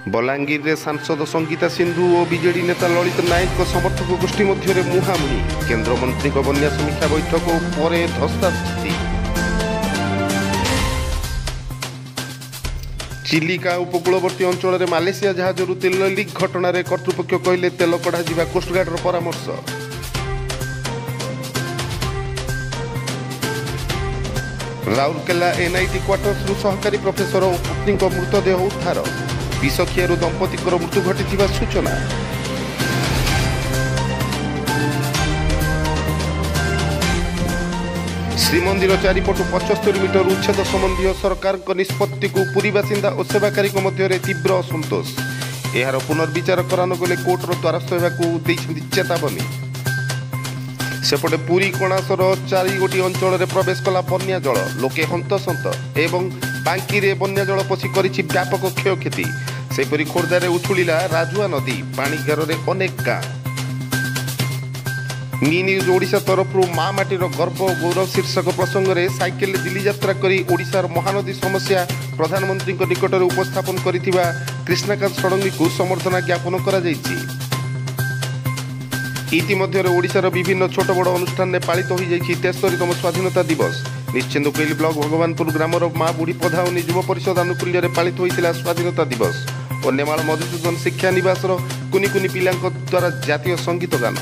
बलांगीर रे सांसद संगीता सिंधु और बीजेडी नेता ललित नायक समर्थक गोष्ठी मध्य मुहांमुही केन्द्रमंत्री बन्या समीक्षा बैठक पर धस्ताधस्ती। चिलिका उपकूलवर्ती अंचल में मालेसिया जहाजरू तेल लीक घटना कर्तृपक्ष कहले तेल कढ़ा जा कोस्टगार्डर परामर्श। राउरकेला एनआईटी क्वार्टर्स सहकारी प्रोफेसर और पत्नी मृतदेह उद्धार। विषखियारू दंपतिर मृत्यु घटी सूचना। श्रीमंदिर चारिपटू 75 मीटर उच्छेद संबंधी सरकार निष्पत्ति को पुरी बासिंदा और सेवाकारी मध्य तीव्र असंतोष। यार पुनर्विचार करानगले कोर्टर द्वारस्थ होगा चेतावनी। सेपटे पुरी कणासर 4 गोटी अंचल में प्रवेश कला बन्या जल। लोके हंतसंत एवं बांकी रे बन्या जल पशि करिछि व्यापक क्षयक्षति। सेपरी खोर्धारे उछुलिला राजुआ नदी। पाणीघर में अनेक गाँ। मी न्यूज ओडिशा तरफ माँ माटीर गर्व और गौरव शीर्षक प्रसंग में साइकेल दिल्ली यात्रा करी ओडिशार महानदी समस्या प्रधानमंत्री निकट में उपस्थापन करिथिबा कृष्णकांत षडंगी को समर्थना ज्ञापन करा जायछि। इतिमध्य ओडिशार विभिन्न छोट बड़ अनुष्ठान में पालित हो 73तम स्वाधीनता दिवस। निश्चिंतकोइली ब्लॉक भगवानपुर ग्रामर माँ बुढ़ी प्रधान युव परिषद आनुकूल्य पालित होता स्वाधीनता दिवस और नेमाल मधुसूदन शिक्षा निवास कुनी कुनी पिला द्वारा जातीय संगीत गान।